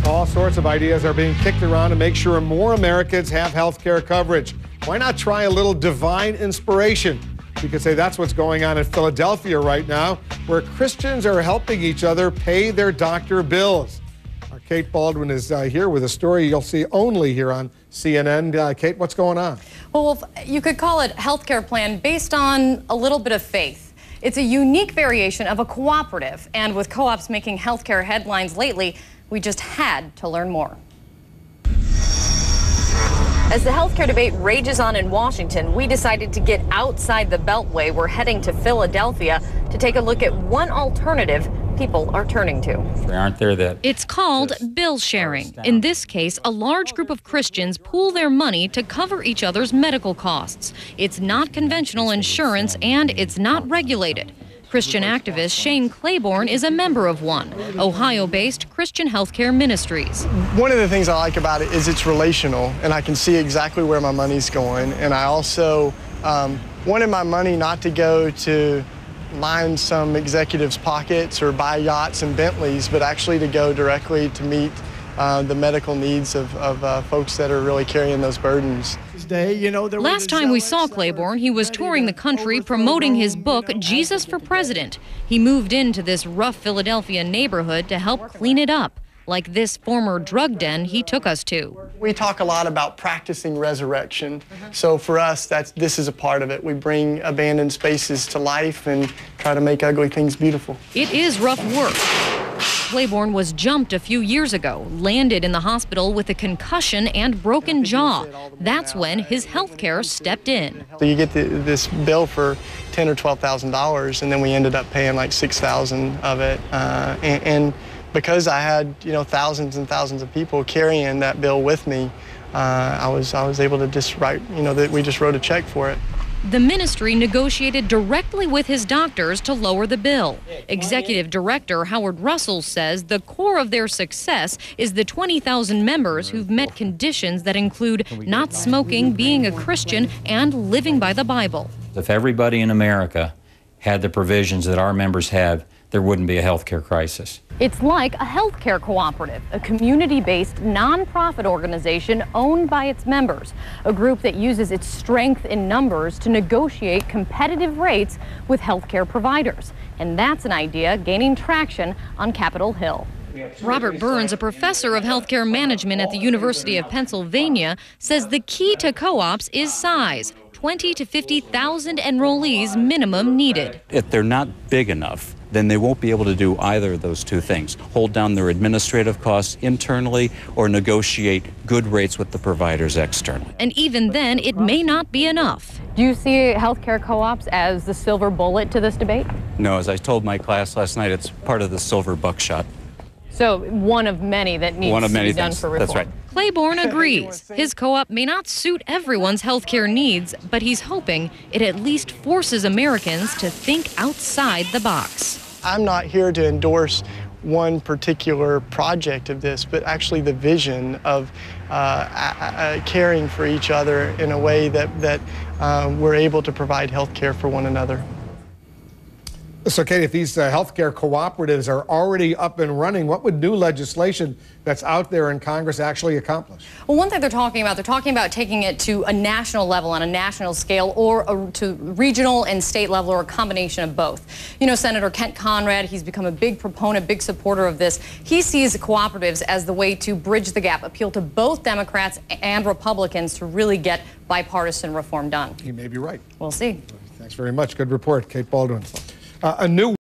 All sorts of ideas are being kicked around to make sure more Americans have health care coverage. Why not try a little divine inspiration? You could say that's what's going on in Philadelphia right now, where Christians are helping each other pay their doctor bills. Kate Baldwin is here with a story you'll see only here on CNN. Kate, what's going on? Well, you could call it healthcare plan based on a little bit of faith. It's a unique variation of a cooperative, and with co-ops making healthcare headlines lately, we just had to learn more. As the healthcare debate rages on in Washington, we decided to get outside the Beltway. We're heading to Philadelphia to take a look at one alternative people are turning to. It's called bill sharing. In this case, a large group of Christians pool their money to cover each other's medical costs. It's not conventional insurance and it's not regulated. Christian activist Shane Claiborne is a member of one, Ohio-based Christian Healthcare Ministries. One of the things I like about it is it's relational, and I can see exactly where my money's going. And I also wanted my money not to go to line some executives' pockets or buy yachts and Bentleys, but actually to go directly to meet the medical needs of folks that are really carrying those burdens. Last time we saw Claiborne, he was touring the country promoting his book, Jesus for President. He moved into this rough Philadelphia neighborhood to help clean it up, like this former drug den he took us to. We talk a lot about practicing resurrection. So for us, this is a part of it. We bring abandoned spaces to life and try to make ugly things beautiful. It is rough work. Claiborne was jumped a few years ago, landed in the hospital with a concussion and broken jaw. That's when his health care stepped in. So you get this bill for $10,000 or $12,000, and then we ended up paying like $6,000 of it. And because I had, thousands and thousands of people carrying that bill with me, I was able to just write, that we just wrote a check for it. The ministry negotiated directly with his doctors to lower the bill. Executive Director Howard Russell says the core of their success is the 20,000 members who've met conditions that include not smoking, being a Christian, and living by the Bible. If everybody in America had the provisions that our members have, there wouldn't be a health care crisis. It's like a healthcare cooperative, a community-based nonprofit organization owned by its members, a group that uses its strength in numbers to negotiate competitive rates with healthcare providers. And that's an idea gaining traction on Capitol Hill. Robert Burns, a professor of healthcare management at the University of Pennsylvania, says the key to co-ops is size. 20 to 50,000 enrollees minimum needed. If they're not big enough, then they won't be able to do either of those two things, hold down their administrative costs internally or negotiate good rates with the providers externally. And even then, it may not be enough. Do you see healthcare co-ops as the silver bullet to this debate? No, as I told my class last night, it's part of the silver buckshot. So one of many that needs to be done for reform. That's right. Claiborne agrees. His co-op may not suit everyone's healthcare needs, but he's hoping it at least forces Americans to think outside the box. I'm not here to endorse one particular project of this, but actually the vision of caring for each other in a way that we're able to provide health care for one another. So, Kate, if these healthcare cooperatives are already up and running, what would new legislation that's out there in Congress actually accomplish? Well, one thing they're talking about taking it to a national level, on a national scale, or to regional and state level, or a combination of both. Senator Kent Conrad, he's become a big proponent, big supporter of this. He sees cooperatives as the way to bridge the gap, appeal to both Democrats and Republicans to really get bipartisan reform done. He may be right. We'll see. Thanks very much. Good report, Kate Baldwin. A new